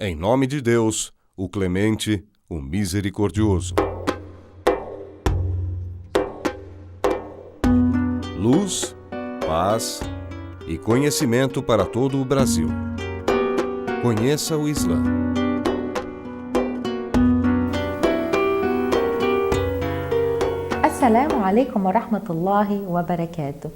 Em nome de Deus, o Clemente, o Misericordioso. Luz, paz e conhecimento para todo o Brasil. Conheça o Islã. Assalamu alaikum wa rahmatullahi wa barakatuh.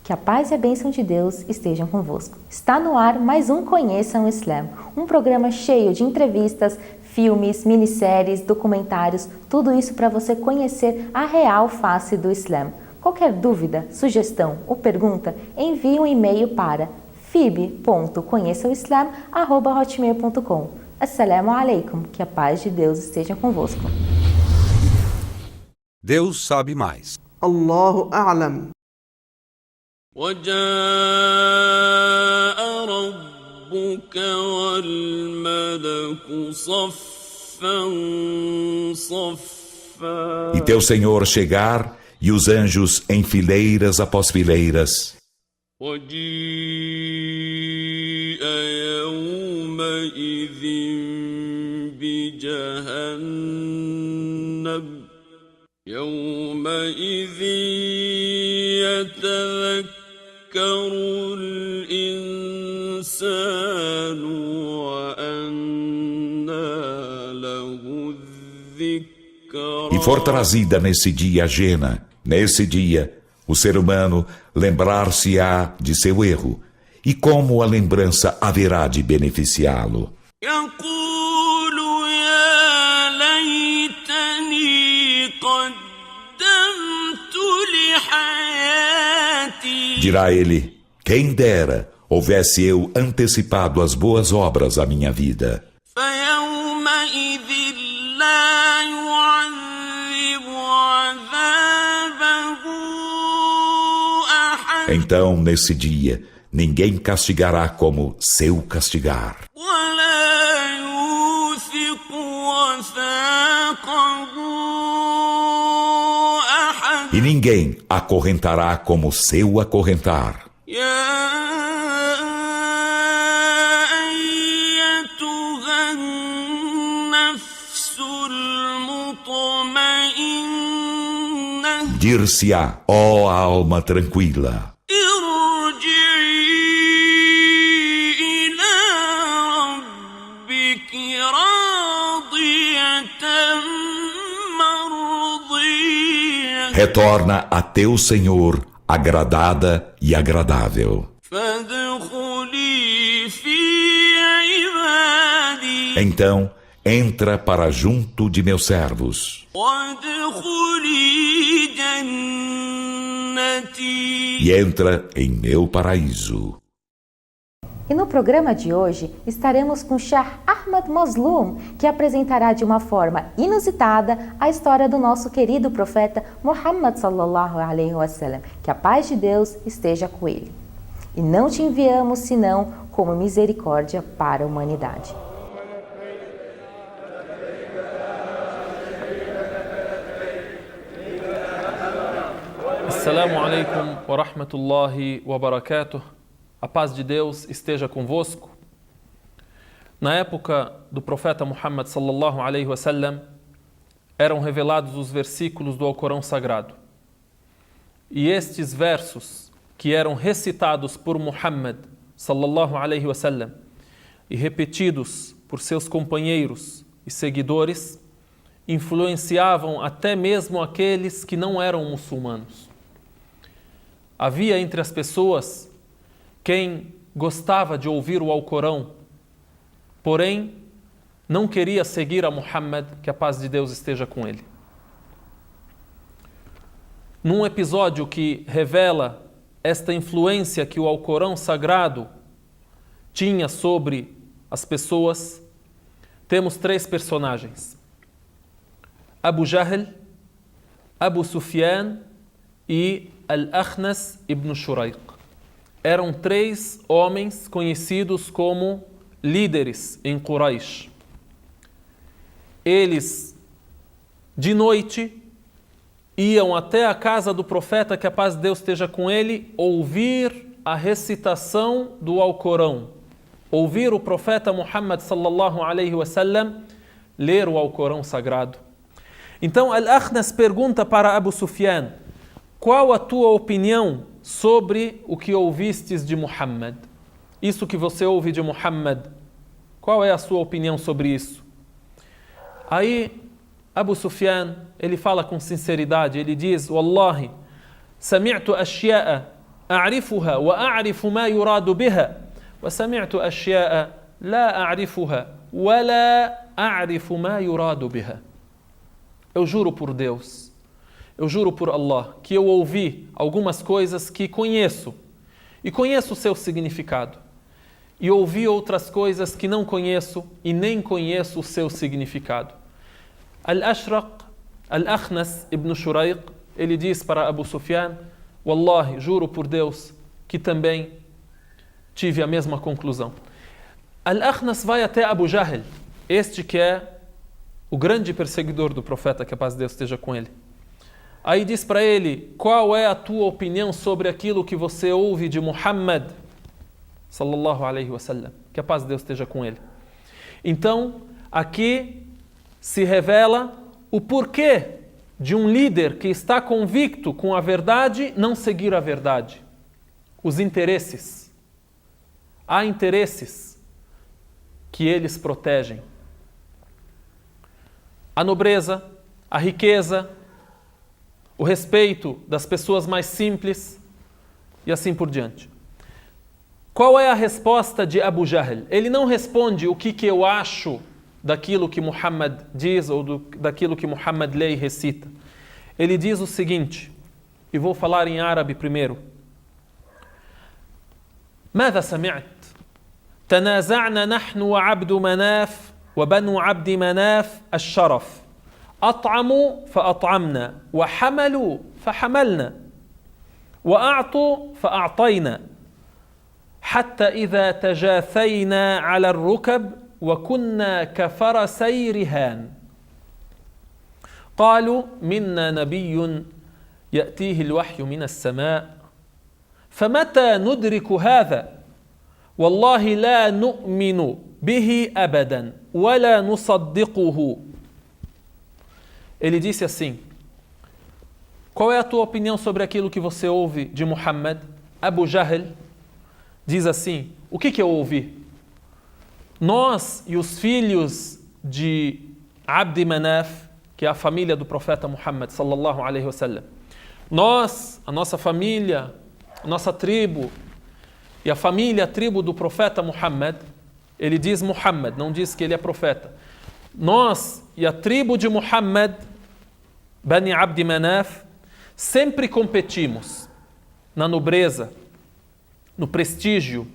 Que a paz e a bênção de Deus estejam convosco. Está no ar mais um Conheçam o Islã, um programa cheio de entrevistas, filmes, minisséries, documentários, tudo isso para você conhecer a real face do Islã. Qualquer dúvida, sugestão ou pergunta, envie um e-mail para fib.conheçaoislam@hotmail.com. Assalamu alaikum, que a paz de Deus esteja convosco. Deus sabe mais. Allahu a'lam. وجاء ربك والملك صفا صفا. E teu Senhor chegar e os anjos em fileiras após fileiras. وجيء يومئذ بجهنم يومئذ يتذكر الإنسان وأنى له الذكرى. E for trazida nesse dia a Jena, nesse dia, o ser humano lembrar-se-á de seu erro, e como a lembrança haverá de beneficiá-lo. Dirá ele, quem dera houvesse eu antecipado as boas obras à minha vida. Então, nesse dia, ninguém castigará como seu castigar. E ninguém acorrentará como seu acorrentar. Dir-se-á, ó alma tranquila, retorna a teu Senhor agradada e agradável. Então, entra para junto de meus servos. E entra em meu paraíso. E no programa de hoje estaremos com Sheikh Ahmad Mazloum, que apresentará de uma forma inusitada a história do nosso querido profeta Muhammad sallallahu alaihi wasallam. Que a paz de Deus esteja com ele. E não te enviamos senão como misericórdia para a humanidade. Assalamu alaikum wa rahmatullahi wa barakatuh. A paz de Deus esteja convosco. Na época do profeta Muhammad sallallahu alaihi wasallam, eram revelados os versículos do Alcorão Sagrado. E estes versos, que eram recitados por Muhammad sallallahu alaihi wasallam e repetidos por seus companheiros e seguidores, influenciavam até mesmo aqueles que não eram muçulmanos. Havia entre as pessoas quem gostava de ouvir o Alcorão, porém não queria seguir a Muhammad, que a paz de Deus esteja com ele. Num episódio que revela esta influência que o Alcorão Sagrado tinha sobre as pessoas, temos três personagens: Abu Jahl, Abu Sufyan e Al-Akhnas ibn Shuraiq. Eram três homens conhecidos como líderes em Quraysh. Eles, de noite, iam até a casa do profeta, que a paz de Deus esteja com ele, ouvir a recitação do Alcorão. ouvir o profeta Muhammad sallallahu alaihi wasallam ler o Alcorão Sagrado. Então Al-Akhnas pergunta para Abu Sufyan: qual a tua opinião sobre o que ouvistes de Muhammad? Isso que você ouve de Muhammad, qual é a sua opinião sobre isso? Aí Abu Sufyan, ele fala com sinceridade, ele diz: Wallahi, sami'tu ashya'a a'rifuha wa a'rifu ma yuradu biha, wa sami'tu ashya'a la a'rifuha wa la a'rifu ma yuradu biha. Eu juro por Deus, eu juro por Allah, que eu ouvi algumas coisas que conheço, e conheço o seu significado. E ouvi outras coisas que não conheço, e nem conheço o seu significado. Al-Akhnas ibn Shuraiq, ele diz para Abu Sufyan: Wallahi, juro por Deus, que também tive a mesma conclusão. Al-Akhnas vai até Abu Jahl, este que é o grande perseguidor do profeta, que a paz de Deus esteja com ele. Aí diz para ele: qual é a tua opinião sobre aquilo que você ouve de Muhammad sallallahu alaihi wasallam? Que a paz de Deus esteja com ele. Então, aqui se revela o porquê de um líder que está convicto com a verdade não seguir a verdade. Os interesses. Há interesses que eles protegem. A nobreza, a riqueza, o respeito das pessoas mais simples e assim por diante. Qual é a resposta de Abu Jahl? Ele não responde o que eu acho daquilo que Muhammad diz ou daquilo que Muhammad lê e recita. Ele diz o seguinte, e vou falar em árabe primeiro. ماذا سمعت؟ تنازعنا نحن وعبد مناف وبنو عبد مناف الشرف أطعموا فأطعمنا وحملوا فحملنا وأعطوا فأعطينا حتى إذا تجاثينا على الركب وكنا كفرسي رهان قالوا منا نبي يأتيه الوحي من السماء فمتى ندرك هذا والله لا نؤمن به أبدا ولا نصدقه. Ele disse assim: qual é a tua opinião sobre aquilo que você ouve de Muhammad? Abu Jahl diz assim: o que eu ouvi? Nós e os filhos de Abd Manaf, que é a família do profeta Muhammad sallallahu alaihi wasallam, nós, a nossa família, a nossa tribo e a família, a tribo do profeta Muhammad, ele diz Muhammad, não diz que ele é profeta. Nós e a tribo de Muhammad, Bani Abd Manaf, sempre competimos na nobreza, no prestígio.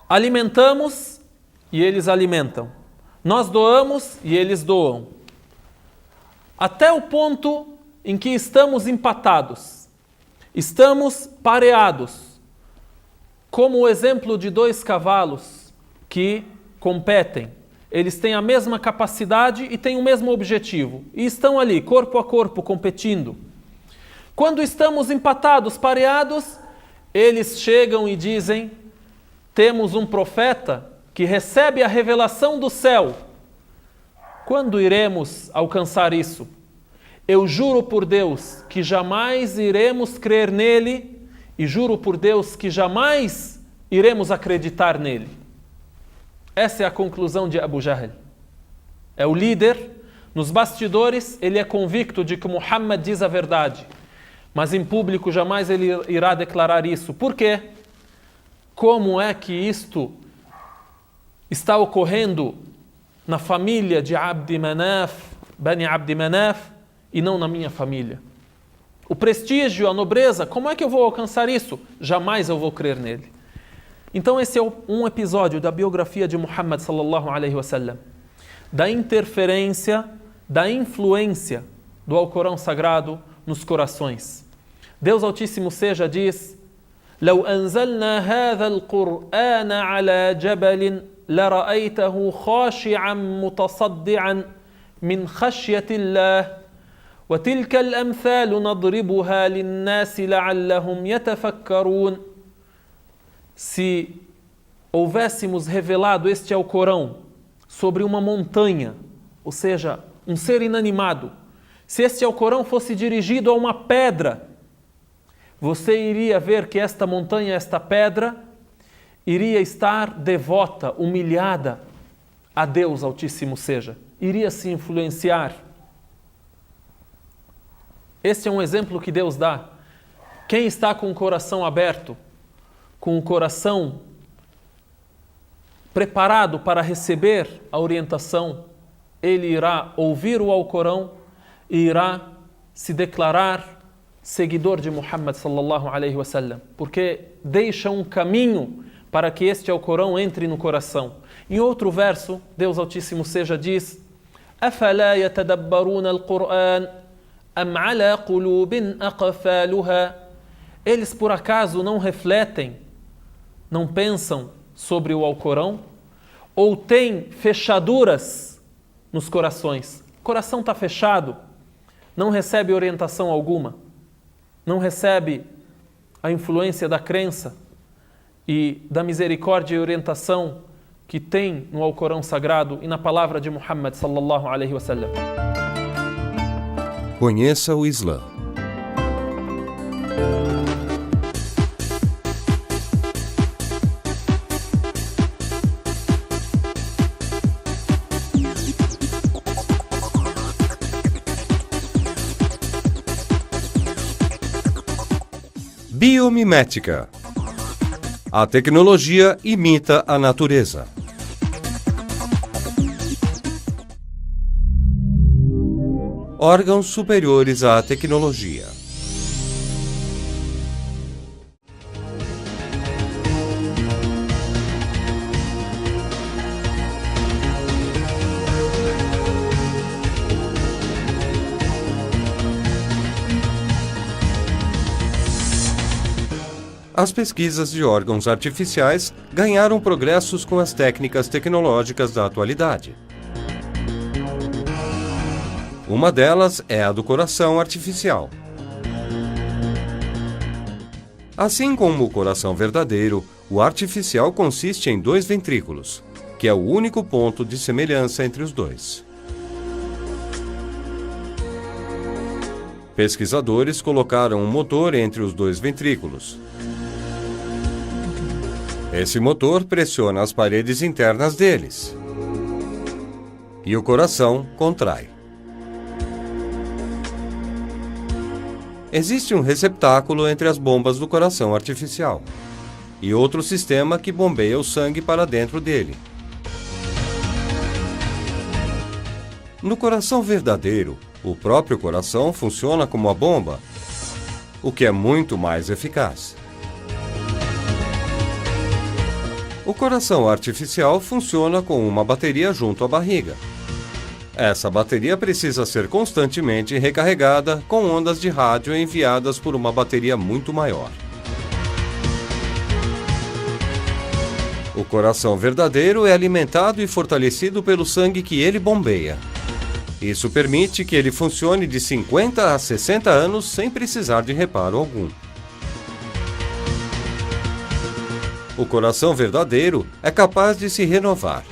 Alimentamos e eles alimentam. Nós doamos e eles doam. Até o ponto em que estamos empatados, estamos pareados, como o exemplo de dois cavalos que competem. Eles têm a mesma capacidade e têm o mesmo objetivo. E estão ali, corpo a corpo, competindo. Quando estamos empatados, pareados, eles chegam e dizem: temos um profeta que recebe a revelação do céu. Quando iremos alcançar isso? Eu juro por Deus que jamais iremos crer nele e juro por Deus que jamais iremos acreditar nele. Essa é a conclusão de Abu Jahl. É o líder. Nos bastidores, ele é convicto de que Muhammad diz a verdade. Mas em público jamais ele irá declarar isso. Por quê? Como é que isto está ocorrendo na família de Abd Manaf, Bani Abd Manaf, e não na minha família? O prestígio, a nobreza, como é que eu vou alcançar isso? Jamais eu vou crer nele. Então esse é um episódio da biografia de Muhammad sallallahu alaihi wasallam, da interferência, da influência do Alcorão Sagrado nos corações. Deus Altíssimo seja diz: لو أنزلنا هذا القرآن على جبل لرأيته خاشعا متصدعا من خشية الله وتلك الأمثال نضربها للناس لعلهم يتفكرون. Se houvéssemos revelado este Alcorão sobre uma montanha, ou seja, um ser inanimado, se este Alcorão fosse dirigido a uma pedra, você iria ver que esta montanha, esta pedra, iria estar devota, humilhada a Deus Altíssimo seja, iria se influenciar. Este é um exemplo que Deus dá. Quem está com o coração aberto, com o coração preparado para receber a orientação, ele irá ouvir o Alcorão e irá se declarar seguidor de Muhammad sallallahu alaihi wasallam, porque deixa um caminho para que este Alcorão entre no coração. Em outro verso, Deus Altíssimo seja diz: أَفَلَا يَتَدَبَّرُونَ الْقُرْآنَ أَمْ عَلَى قُلُوبٍ أَقْفَالُهَا. Eles por acaso não refletem, não pensam sobre o Alcorão? Ou têm fechaduras nos corações? O coração está fechado, não recebe orientação alguma, não recebe a influência da crença e da misericórdia e orientação que tem no Alcorão Sagrado e na palavra de Muhammad sallallahu alaihi wasallam. Conheça o Islã. Biomimética. A tecnologia imita a natureza. Órgãos superiores à tecnologia. As pesquisas de órgãos artificiais ganharam progressos com as técnicas tecnológicas da atualidade. Uma delas é a do coração artificial. Assim como o coração verdadeiro, o artificial consiste em 2 ventrículos, que é o único ponto de semelhança entre os dois. Pesquisadores colocaram um motor entre os 2 ventrículos. Esse motor pressiona as paredes internas deles e o coração contrai. Existe um receptáculo entre as bombas do coração artificial e outro sistema que bombeia o sangue para dentro dele. No coração verdadeiro, o próprio coração funciona como a bomba, o que é muito mais eficaz. O coração artificial funciona com uma bateria junto à barriga. Essa bateria precisa ser constantemente recarregada com ondas de rádio enviadas por uma bateria muito maior. O coração verdadeiro é alimentado e fortalecido pelo sangue que ele bombeia. Isso permite que ele funcione de 50 a 60 anos sem precisar de reparo algum. O coração verdadeiro é capaz de se renovar.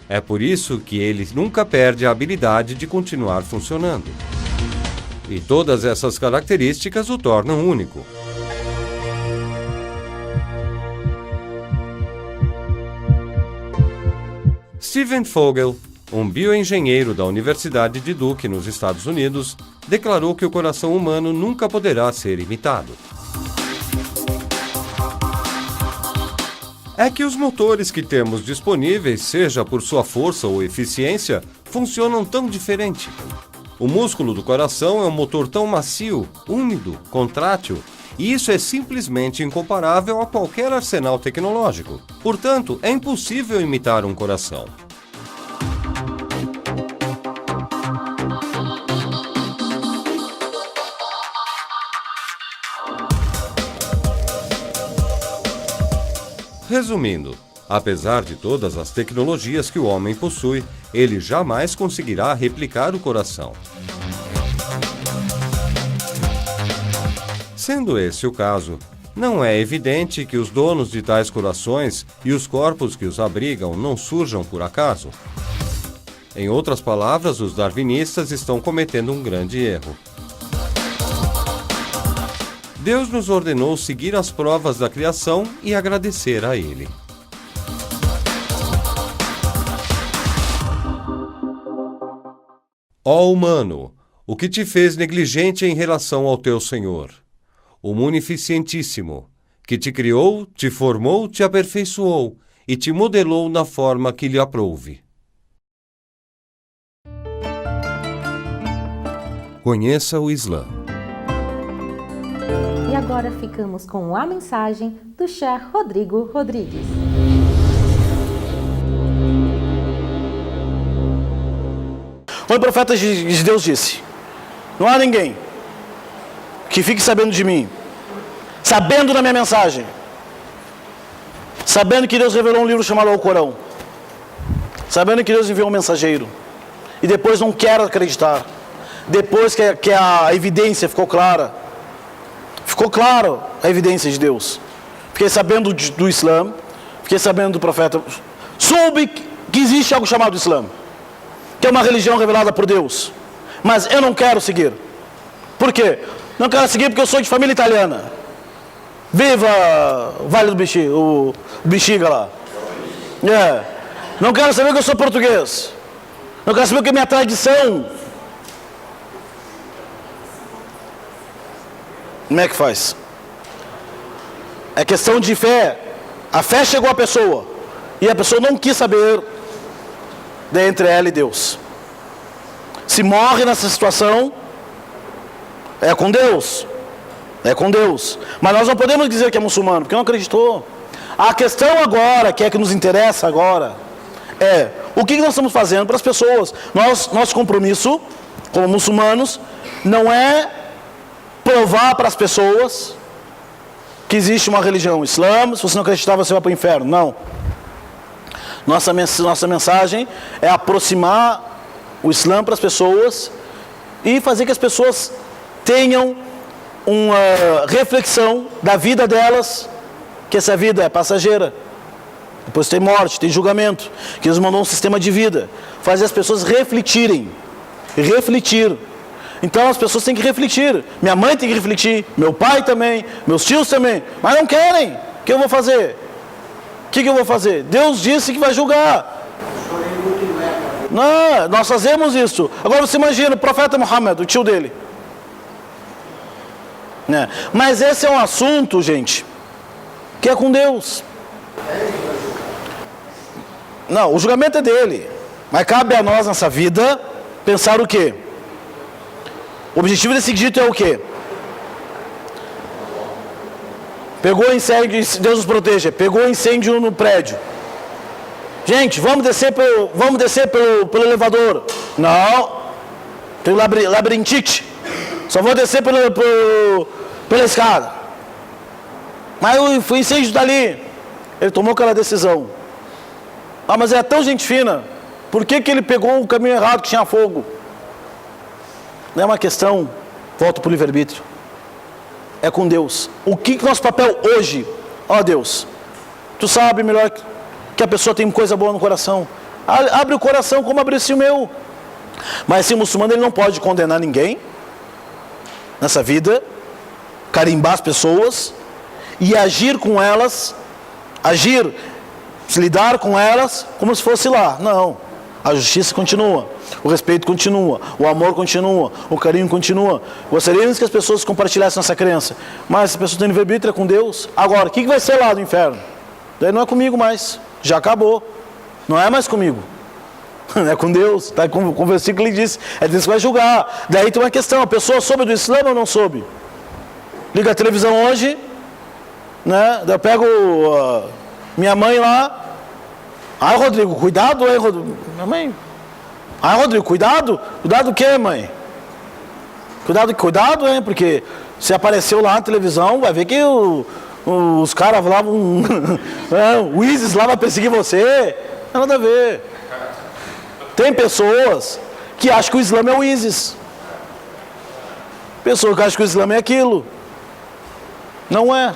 É por isso que ele nunca perde a habilidade de continuar funcionando. E todas essas características o tornam único. Steven Fogel, um bioengenheiro da Universidade de Duke, nos Estados Unidos, declarou que o coração humano nunca poderá ser imitado. É que os motores que temos disponíveis, seja por sua força ou eficiência, funcionam tão diferente. O músculo do coração é um motor tão macio, úmido, contrátil, e isso é simplesmente incomparável a qualquer arsenal tecnológico. Portanto, é impossível imitar um coração. Resumindo, apesar de todas as tecnologias que o homem possui, ele jamais conseguirá replicar o coração. Sendo esse o caso, Não é evidente que os donos de tais corações e os corpos que os abrigam não surjam por acaso? Em outras palavras, os darwinistas estão cometendo um grande erro. Deus nos ordenou seguir as provas da criação e agradecer a Ele. Ó humano, o que te fez negligente em relação ao teu Senhor? O Munificentíssimo, que te criou, te formou, te aperfeiçoou e te modelou na forma que lhe aprouve. Conheça o Islã. E agora ficamos com a mensagem do Sheikh Rodrigo Rodrigues. O profeta de Deus disse: não há ninguém que fique sabendo de mim, sabendo da minha mensagem, sabendo que Deus revelou um livro chamado Alcorão, sabendo que Deus enviou um mensageiro, e depois não quer acreditar, depois que a evidência ficou clara a evidência de Deus. Fiquei sabendo do Islã, fiquei sabendo do profeta, soube que existe algo chamado Islã, que é uma religião revelada por Deus, mas eu não quero seguir. Por quê? Não quero seguir porque eu sou de família italiana. Viva o Vale do Bexiga, o Bexiga lá. Não quero saber que eu sou português. Não quero saber que é minha tradição. Como é que faz? É questão de fé. A fé chegou à pessoa e a pessoa não quis saber entre ela e Deus. Se morre nessa situação, é com Deus. É com Deus. Mas nós não podemos dizer que é muçulmano, porque não acreditou. A questão agora, que é que nos interessa agora, é o que nós estamos fazendo para as pessoas. Nosso compromisso, como muçulmanos, não é provar para as pessoas que existe uma religião, o Islã. Se você não acreditar, você vai para o inferno. Não. Nossa mensagem é aproximar o Islã para as pessoas e fazer que as pessoas tenham uma reflexão da vida delas, que essa vida é passageira, depois tem morte, tem julgamento, que Deus mandou um sistema de vida, fazer as pessoas refletir. Então as pessoas têm que refletir. Minha mãe tem que refletir, meu pai também, meus tios também, mas não querem. O que eu vou fazer? O que eu vou fazer? Deus disse que vai julgar. Não, nós fazemos isso. Agora você imagina o profeta Muhammad, o tio dele. Mas esse é um assunto, gente, que é com Deus. Não, o julgamento é dele. Mas cabe a nós nessa vida pensar o quê? O objetivo desse dito é o quê? Pegou incêndio, Deus nos proteja. Pegou incêndio no prédio. Gente, vamos descer pelo elevador. Não. Tem labirintite. Só vou descer pela escada. Mas o incêndio dali. Ele tomou aquela decisão. Ah, mas é tão gente fina. Por que ele pegou o caminho errado que tinha fogo? Não é uma questão, volto para o livre-arbítrio. É com Deus. O que nosso papel hoje? Ó Deus, tu sabe melhor que a pessoa tem coisa boa no coração. Abre o coração como abrisse o meu. Mas se muçulmano, ele não pode condenar ninguém nessa vida, carimbar as pessoas e agir com elas, lidar com elas como se fosse lá. Não. A justiça continua, o respeito continua, o amor continua, o carinho continua. Gostaríamos que as pessoas compartilhassem nossa crença, mas se a pessoa tem livre-arbítrio é com Deus. Agora, o que vai ser lá do inferno? Daí não é comigo mais, já acabou. Não é mais comigo. É com Deus. Tá, com o versículo ele diz, é Deus que vai julgar. Daí tem uma questão, a pessoa soube do Islã ou não soube? Liga a televisão hoje, né? Daí eu pego minha mãe lá. Ai, Rodrigo, cuidado, hein, Rodrigo. Minha mãe. Ai, Rodrigo, cuidado. Cuidado o quê, mãe? Cuidado, hein, porque se apareceu lá na televisão, vai ver que os caras lá vão... o ISIS lá vai perseguir você. Não tem nada a ver. Tem pessoas que acham que o Islã é o ISIS. Pessoas que acham que o Islã é aquilo. Não é.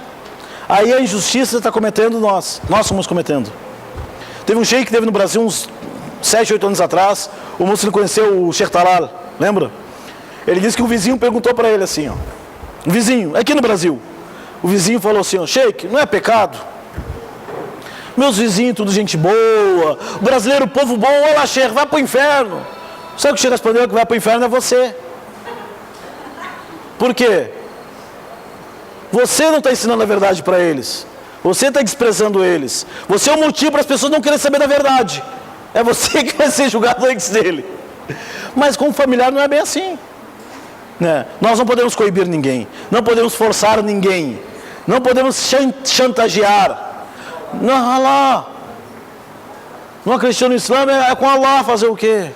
Aí a injustiça está cometendo nós somos cometendo. Teve um sheik que teve no Brasil uns 7, 8 anos atrás, o muçulmano conheceu o Sheikh Talal, lembra? Ele disse que o vizinho perguntou para ele assim, ó, um vizinho, aqui no Brasil, o vizinho falou assim, ó, sheik, não é pecado? Meus vizinhos, tudo gente boa, o brasileiro, povo bom, olha lá, sheik, vai para o inferno. Sabe o que o sheik respondeu? Que vai para o inferno é você. Por quê? Você não está ensinando a verdade para eles. Você está desprezando eles. Você é o motivo para as pessoas não quererem saber da verdade. É você que vai ser julgado antes dele. Mas com o familiar não é bem assim, né? Nós não podemos coibir ninguém. Não podemos forçar ninguém. Não podemos chantagear. Não, Allah. Não acreditar no Islã é com Allah fazer o quê?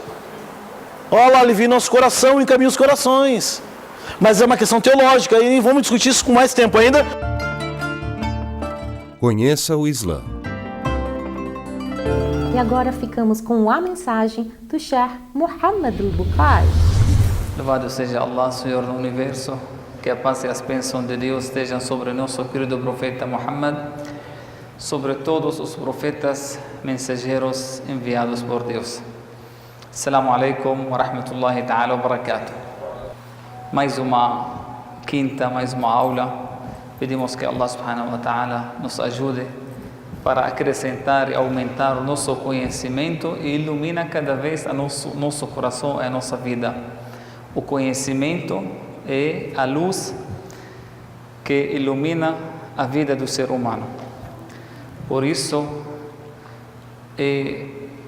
Allah alivia nosso coração e encaminha os corações. Mas é uma questão teológica e vamos discutir isso com mais tempo ainda. Conheça o Islã. E agora ficamos com a mensagem do Sheikh Muhammad al-Bukhari. Louvado seja Allah, Senhor do Universo, que a paz e as bênçãos de Deus estejam sobre nosso querido profeta Muhammad, sobre todos os profetas mensageiros enviados por Deus. Assalamu alaikum wa rahmatullahi ta'ala wa barakatuh. Mais uma quinta, mais uma aula. Pedimos que Allah subhanahu wa ta'ala nos ajude para acrescentar e aumentar o nosso conhecimento e ilumina cada vez nosso coração e a nossa vida. O conhecimento é a luz que ilumina a vida do ser humano. Por isso,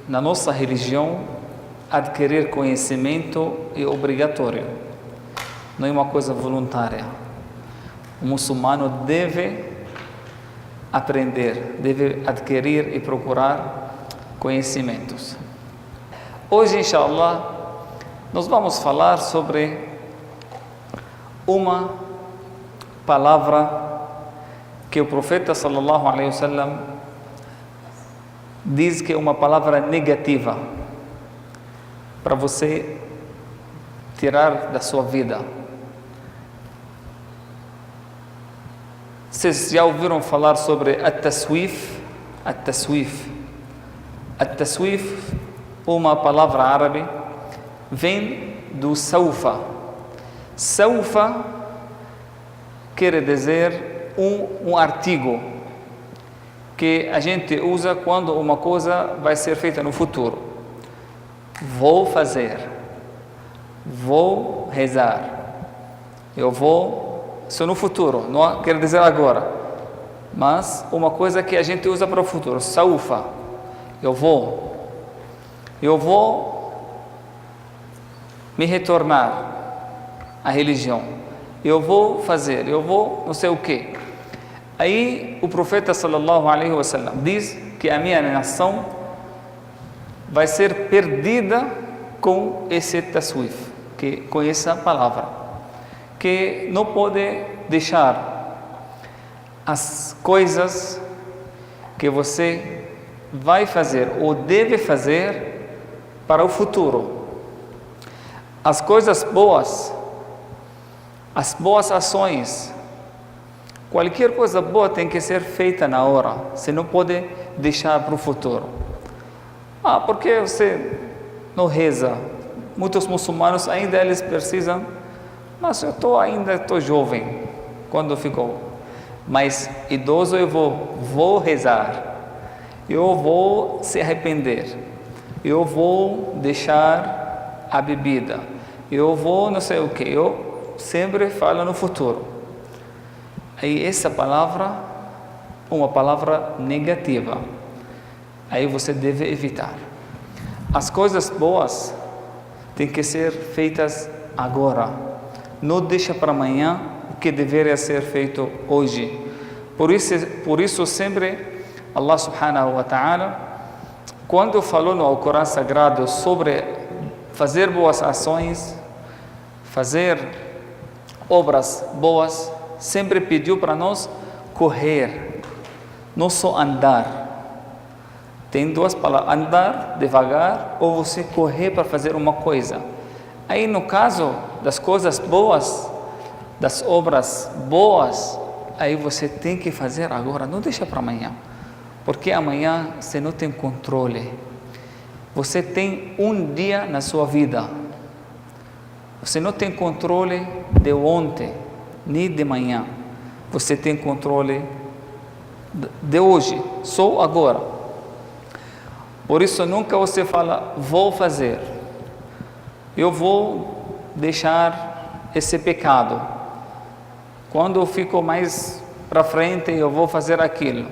na nossa religião, adquirir conhecimento é obrigatório, não é uma coisa voluntária. O muçulmano deve aprender, deve adquirir e procurar conhecimentos. Hoje, inshallah, nós vamos falar sobre uma palavra que o profeta sallallahu alaihi wasallam diz que é uma palavra negativa para você tirar da sua vida. Vocês já ouviram falar sobre at-taswif? At-taswif. At-taswif, uma palavra árabe, vem do saufa. Saufa quer dizer um artigo que a gente usa quando uma coisa vai ser feita no futuro. Vou fazer, vou rezar, eu vou, isso no futuro, não quer dizer agora, mas uma coisa que a gente usa para o futuro, saufa, eu vou me retornar à religião, eu vou fazer, eu vou não sei o que. Aí o profeta sallallahu alaihi wasallam diz que a minha nação vai ser perdida com esse taswif, com essa palavra, que não pode deixar as coisas que você vai fazer ou deve fazer para o futuro. As coisas boas, as boas ações, qualquer coisa boa tem que ser feita na hora, você não pode deixar para o futuro. Porque você não reza? Muitos muçulmanos ainda eles precisam, mas eu ainda estou jovem, quando ficou. Mas idoso eu vou rezar, eu vou se arrepender, eu vou deixar a bebida, eu vou não sei o que, eu sempre falo no futuro. Aí essa palavra, uma palavra negativa, aí você deve evitar. As coisas boas têm que ser feitas agora. Não deixa para amanhã o que deveria ser feito hoje. Por isso sempre Allah subhanahu wa ta'ala, quando falou no Alcorão Sagrado sobre fazer boas ações, fazer obras boas, sempre pediu para nós correr, não só andar. Tem duas palavras, andar devagar ou você correr para fazer uma coisa. Aí no caso das coisas boas, das obras boas, aí você tem que fazer agora, não deixa para amanhã. Porque amanhã você não tem controle. Você tem um dia na sua vida. Você não tem controle de ontem, nem de manhã. Você tem controle de hoje, só agora. Por isso nunca você fala, vou fazer. Eu vou deixar esse pecado. Quando eu fico mais para frente, eu vou fazer aquilo.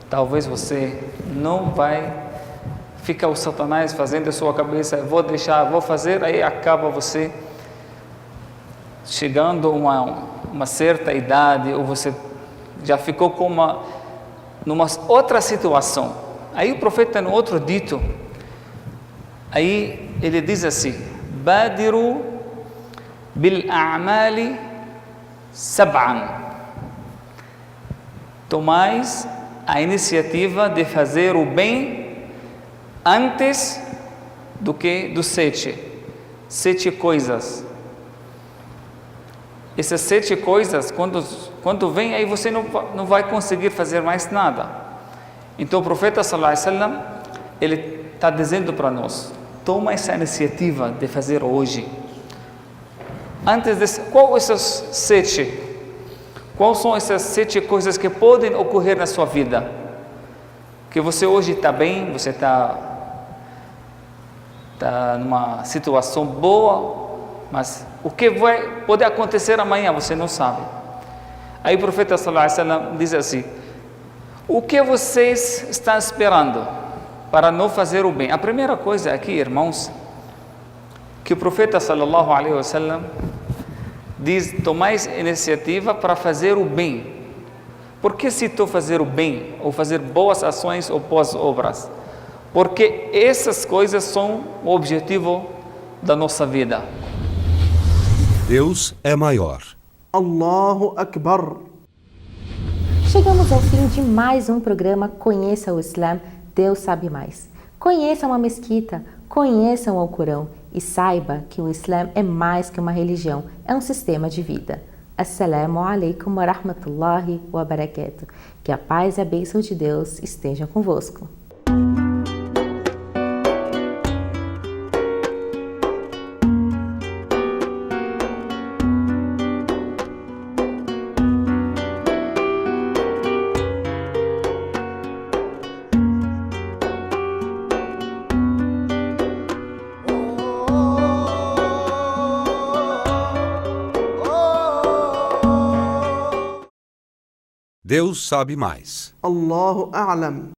Talvez você não vai, fica o Satanás fazendo a sua cabeça, vou deixar, vou fazer, aí acaba você chegando a uma certa idade, ou você já ficou com numa outra situação. Aí o profeta, no outro dito, aí ele diz assim, Badiru bil a'mali sab'an. Tomais a iniciativa de fazer o bem antes do que dos 7 coisas. Essas 7 coisas, quando vem, aí você não vai conseguir fazer mais nada. Então o profeta sallallahu alaihi wasallam, ele está dizendo para nós, toma essa iniciativa de fazer hoje. Antes de, quais são essas 7 coisas que podem ocorrer na sua vida? Que você hoje está bem, você está numa situação boa, mas o que pode acontecer amanhã, você não sabe. Aí o profeta sallallahu alaihi wasallam diz assim, o que vocês estão esperando para não fazer o bem? A primeira coisa aqui, irmãos, que o profeta sallallahu alaihi wasallam diz, tomais iniciativa para fazer o bem. Por que citou fazer o bem, ou fazer boas ações ou boas obras? Porque essas coisas são o objetivo da nossa vida. Deus é maior. Allahu Akbar. Chegamos ao fim de mais um programa Conheça o Islã, Deus sabe mais. Conheça uma mesquita, conheça o Alcorão e saiba que o Islã é mais que uma religião, é um sistema de vida. Assalamu alaikum wa rahmatullahi wa barakatuh. Que a paz e a bênção de Deus estejam convosco. Deus sabe mais. Allahu A'lam.